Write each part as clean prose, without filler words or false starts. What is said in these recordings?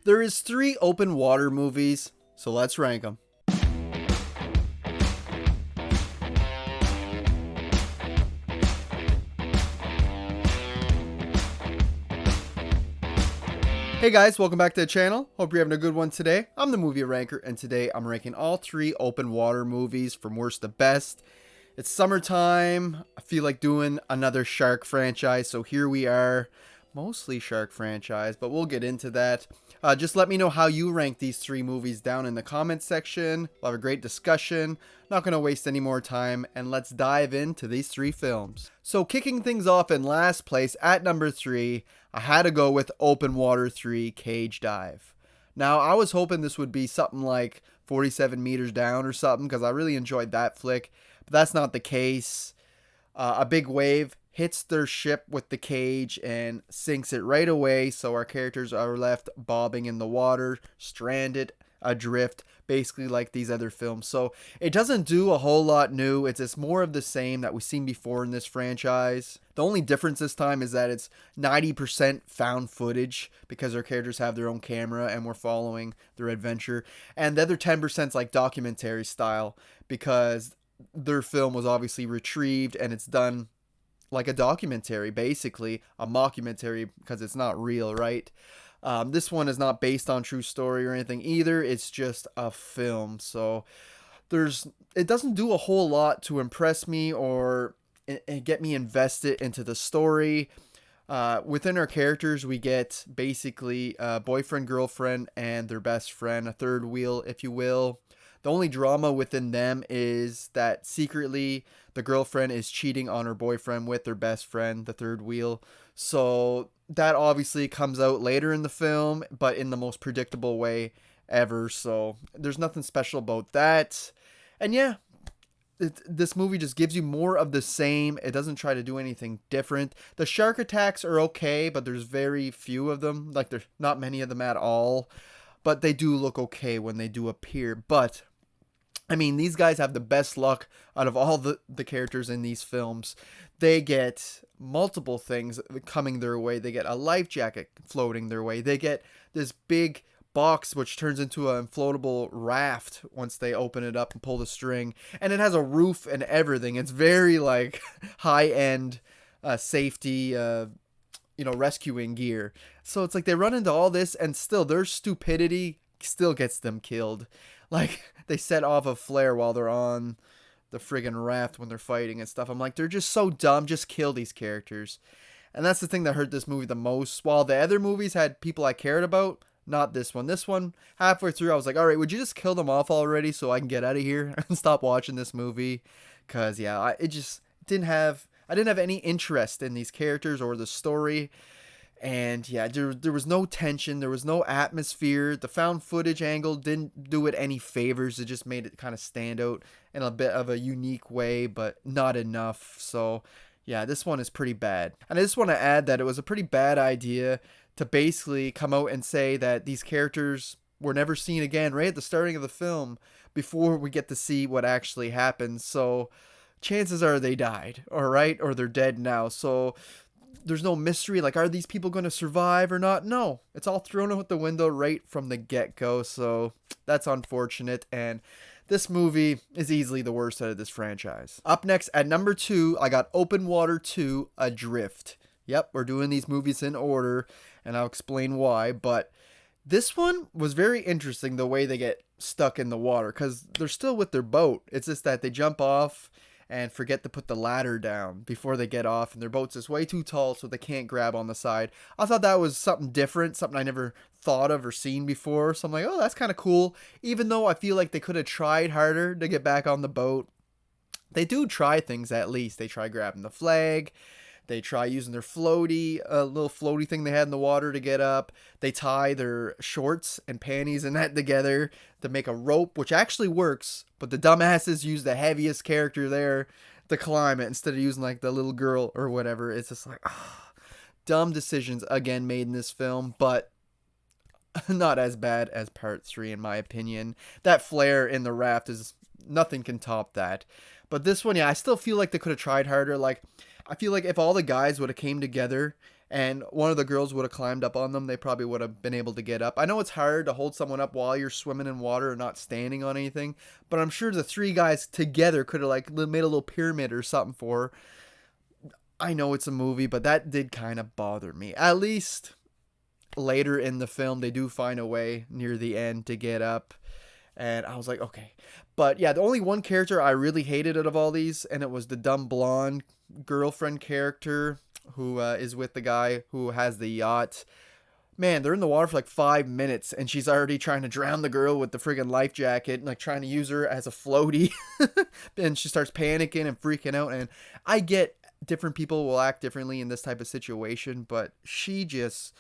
There is 3 open water movies, so let's rank them. Hey guys, welcome back to the channel. Hope you're having a good one today. I'm the movie ranker, and today I'm ranking all 3 open water movies from worst to best. It's summertime. I feel like doing another shark franchise, so here we are. Mostly shark franchise, but we'll get into that. Just let me know how you rank these 3 movies down in the comments section. We'll have a great discussion. Not going to waste any more time, and let's dive into these 3 films. So kicking things off in last place at number 3, I had to go with Open Water 3 Cage Dive. Now, I was hoping this would be something like 47 meters down or something, because I really enjoyed that flick, but that's not the case. A big wave hits their ship with the cage and sinks it right away, so our characters are left bobbing in the water, stranded, adrift, basically like these other films. So it doesn't do a whole lot new. It's just more of the same that we've seen before in this franchise. The only difference this time is that it's 90% found footage because our characters have their own camera and we're following their adventure. And the other 10% is like documentary style because their film was obviously retrieved and it's done like a documentary, basically a mockumentary, because it's not real, right? This one is not based on true story or anything either. It's just a film, so it doesn't do a whole lot to impress me or get me invested into the story. Within our characters, we get basically a boyfriend, girlfriend, and their best friend, a third wheel, if you will. The only drama within them is that secretly the girlfriend is cheating on her boyfriend with their best friend, the third wheel. So that obviously comes out later in the film, but in the most predictable way ever. So there's nothing special about that. And yeah, this movie just gives you more of the same. It doesn't try to do anything different. The shark attacks are okay, but there's very few of them. Like, there's not many of them at all. But they do look okay when they do appear. But I mean, these guys have the best luck out of all the characters in these films. They get multiple things coming their way. They get a life jacket floating their way. They get this big box which turns into an inflatable raft once they open it up and pull the string. And it has a roof and everything. It's very like high-end safety rescuing gear. So it's like they run into all this and still their stupidity still gets them killed. Like, they set off a flare while they're on the friggin' raft when they're fighting and stuff. I'm like, they're just so dumb. Just kill these characters. And that's the thing that hurt this movie the most. While the other movies had people I cared about, not this one. This one, halfway through, I was like, all right, would you just kill them off already so I can get out of here and stop watching this movie? Because, yeah, I didn't have any interest in these characters or the story. And yeah, there was no tension, there was no atmosphere. The found footage angle didn't do it any favors. It just made it kind of stand out in a bit of a unique way, but not enough. So yeah, this one is pretty bad. And I just want to add that it was a pretty bad idea to basically come out and say that these characters were never seen again right at the starting of the film before we get to see what actually happens. So chances are they died, all right, or they're dead now. So there's no mystery, like, are these people going to survive or not? No, it's all thrown out the window right from the get-go, so that's unfortunate, and this movie is easily the worst out of this franchise. Up next, at number 2, I got Open Water 2, Adrift. Yep, we're doing these movies in order, and I'll explain why, but this one was very interesting, the way they get stuck in the water, because they're still with their boat. It's just that they jump off and forget to put the ladder down before they get off, and their boat's just way too tall so they can't grab on the side. I thought that was something different, something I never thought of or seen before, so I'm like, oh, that's kind of cool, even though I feel like they could have tried harder to get back on the boat. They do try things at least. They try grabbing the flag, they try using their floaty, little floaty thing they had in the water to get up. They tie their shorts and panties and that together to make a rope, which actually works. But the dumbasses use the heaviest character there to climb it instead of using like the little girl or whatever. It's just like, dumb decisions again made in this film, but not as bad as part 3 in my opinion. That flare in the raft is, nothing can top that. But this one, yeah, I still feel like they could have tried harder. Like, I feel like if all the guys would have came together and one of the girls would have climbed up on them, they probably would have been able to get up. I know it's hard to hold someone up while you're swimming in water and not standing on anything, but I'm sure the three guys together could have like made a little pyramid or something for her. I know it's a movie, but that did kind of bother me. At least later in the film, they do find a way near the end to get up. And I was like, okay. But yeah, the only one character I really hated out of all these, and it was the dumb blonde girlfriend character who is with the guy who has the yacht. Man, they're in the water for like 5 minutes, and she's already trying to drown the girl with the friggin' life jacket and like trying to use her as a floaty. And she starts panicking and freaking out. And I get different people will act differently in this type of situation, but she just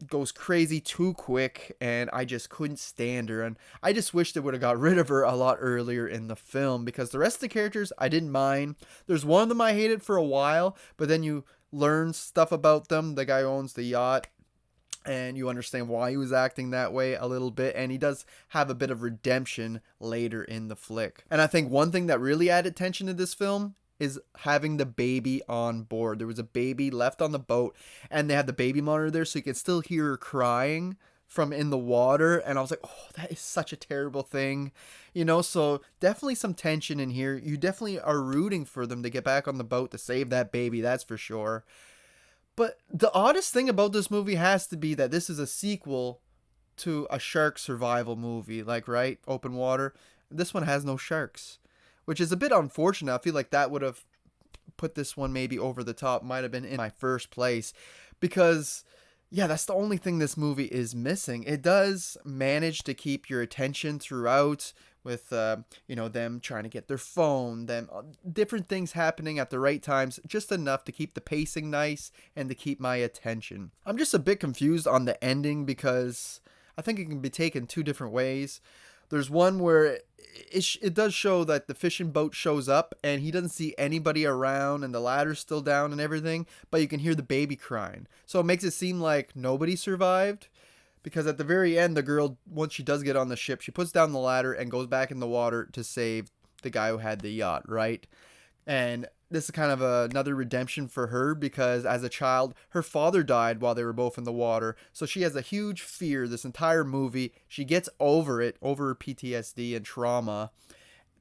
goes crazy too quick, and I just couldn't stand her. And I just wish they would have got rid of her a lot earlier in the film, because the rest of the characters I didn't mind. There's one of them I hated for a while, but then you learn stuff about them. The guy who owns the yacht, and you understand why he was acting that way a little bit, and he does have a bit of redemption later in the flick. And I think one thing that really added tension to this film is having the baby on board. There was a baby left on the boat, and they had the baby monitor there, so you could still hear her crying from in the water. And I was like, oh, that is such a terrible thing, you know. So definitely some tension in here. You definitely are rooting for them to get back on the boat to save that baby, that's for sure. But the oddest thing about this movie has to be that this is a sequel to a shark survival movie, like, right, open water. This one has no sharks, which is a bit unfortunate. I feel like that would have put this one maybe over the top, might have been in my first place, because yeah, that's the only thing this movie is missing. It does manage to keep your attention throughout with them trying to get their phone, them different things happening at the right times, just enough to keep the pacing nice and to keep my attention. I'm just a bit confused on the ending, because I think it can be taken two different ways. There's one where it does show that the fishing boat shows up and he doesn't see anybody around and the ladder's still down and everything, but you can hear the baby crying. So it makes it seem like nobody survived, because at the very end, the girl, once she does get on the ship, she puts down the ladder and goes back in the water to save the guy who had the yacht, right? And this is kind of another redemption for her, because as a child, her father died while they were both in the water. So she has a huge fear this entire movie. She gets over it, over her PTSD and trauma,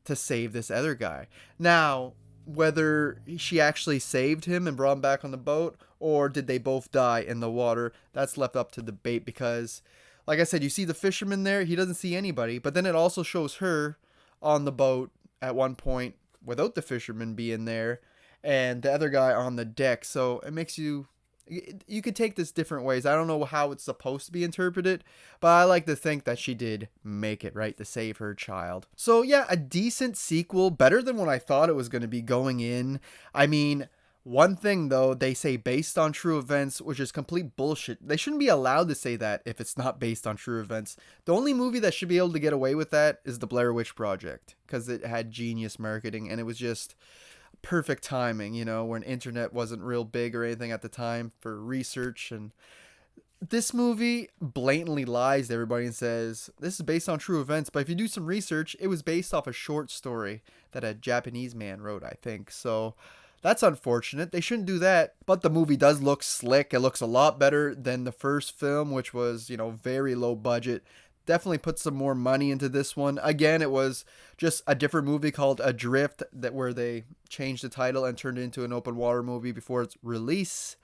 to save this other guy. Now, whether she actually saved him and brought him back on the boat, or did they both die in the water, that's left up to debate, because, like I said, you see the fisherman there, he doesn't see anybody, but then it also shows her on the boat at one point without the fisherman being there, and the other guy on the deck. So it makes you could take this different ways. I don't know how it's supposed to be interpreted, but I like to think that she did make it, right, to save her child. So yeah, a decent sequel, better than what I thought it was going to be going in. I mean, one thing though, they say based on true events, which is complete bullshit. They shouldn't be allowed to say that if it's not based on true events. The only movie that should be able to get away with that is the Blair Witch Project, because it had genius marketing and it was just perfect timing, you know, when internet wasn't real big or anything at the time for research. And this movie blatantly lies to everybody and says this is based on true events, but if you do some research, it was based off a short story that a Japanese man wrote, I think. So that's unfortunate. They shouldn't do that. But the movie does look slick. It looks a lot better than the first film, which was, you know, very low budget. Definitely put some more money into this one. Again, it was just a different movie called Adrift, where they changed the title and turned it into an open water movie before its release.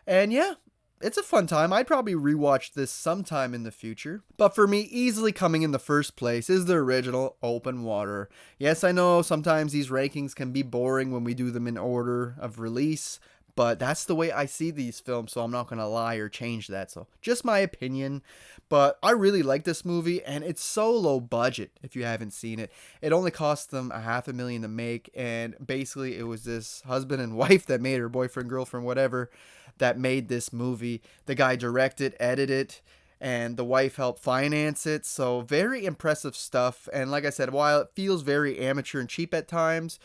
And yeah, it's a fun time. I'd probably rewatch this sometime in the future. But for me, easily coming in the first place is the original Open Water. Yes, I know sometimes these rankings can be boring when we do them in order of release, but that's the way I see these films, so I'm not going to lie or change that. So just my opinion. But I really like this movie, and it's so low budget if you haven't seen it. It only cost them $500,000 to make, and basically it was this husband and wife that made, or boyfriend, girlfriend, whatever, that made this movie. The guy directed, edited, and the wife helped finance it. So very impressive stuff. And like I said, while it feels very amateur and cheap at times,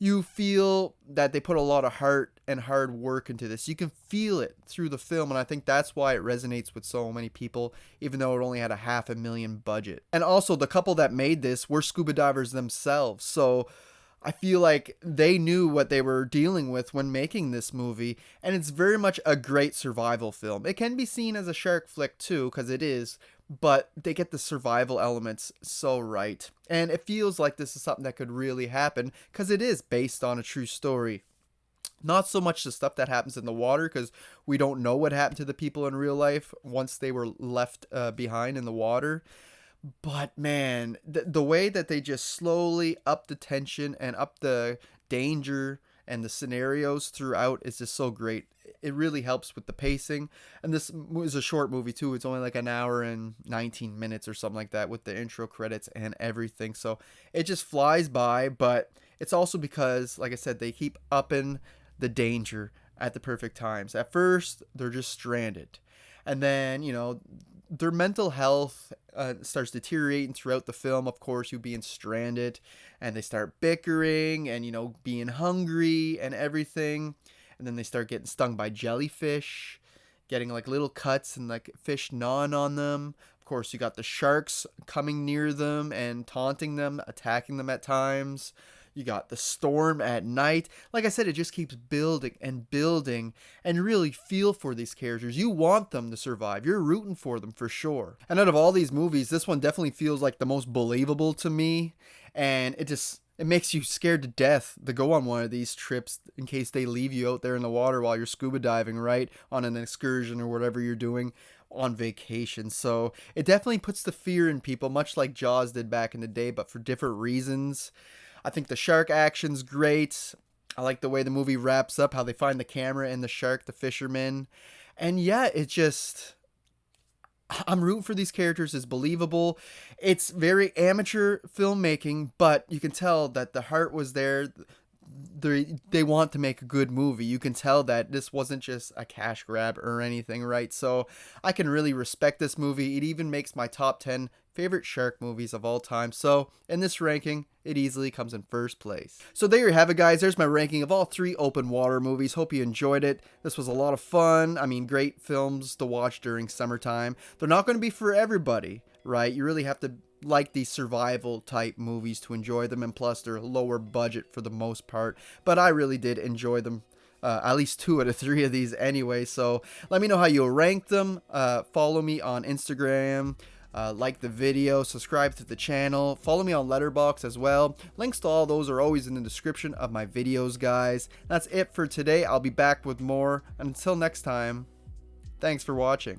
you feel that they put a lot of heart and hard work into this. You can feel it through the film, and I think that's why it resonates with so many people, even though it only had $500,000 budget. And also, the couple that made this were scuba divers themselves, so I feel like they knew what they were dealing with when making this movie, and it's very much a great survival film. It can be seen as a shark flick too, because it is, but they get the survival elements so right. And it feels like this is something that could really happen, because it is based on a true story. Not so much the stuff that happens in the water, because we don't know what happened to the people in real life once they were left behind in the water. But man, the way that they just slowly up the tension and up the danger and the scenarios throughout is just so great. It really helps with the pacing. And this is a short movie too. It's only like an hour and 19 minutes or something like that with the intro credits and everything. So it just flies by, but it's also because, like I said, they keep upping the danger at the perfect times. At first, they're just stranded. And then, their mental health starts deteriorating throughout the film, of course, you being stranded, and they start bickering and, being hungry and everything. And then they start getting stung by jellyfish, getting like little cuts and like fish gnawing on them. Of course, you got the sharks coming near them and taunting them, attacking them at times. You got the storm at night. Like I said, it just keeps building and building, and you really feel for these characters. You want them to survive. You're rooting for them for sure. And out of all these movies, this one definitely feels like the most believable to me, and it makes you scared to death to go on one of these trips in case they leave you out there in the water while you're scuba diving, right? On an excursion or whatever you're doing on vacation. So it definitely puts the fear in people, much like Jaws did back in the day, but for different reasons. I think the shark action's great. I like the way the movie wraps up, how they find the camera and the shark, the fisherman. And yeah, I'm rooting for these characters. It's believable. It's very amateur filmmaking, but you can tell that the heart was there. They want to make a good movie. You can tell that this wasn't just a cash grab or anything, right? So I can really respect this movie. It even makes my top 10 favorite shark movies of all time. So in this ranking, it easily comes in first place. So there you have it, guys. There's my ranking of all 3 open water movies. Hope you enjoyed it. This was a lot of fun. I mean, great films to watch during summertime. They're not going to be for everybody, right? You really have to like these survival type movies to enjoy them, and plus they're lower budget for the most part, but I really did enjoy them, at least 2 out of 3 of these anyway. So let me know how you rank them. Follow me on Instagram, like the video, subscribe to the channel, follow me on Letterboxd as well. Links to all those are always in the description of my videos, guys. That's it for today. I'll be back with more, and until next time, thanks for watching.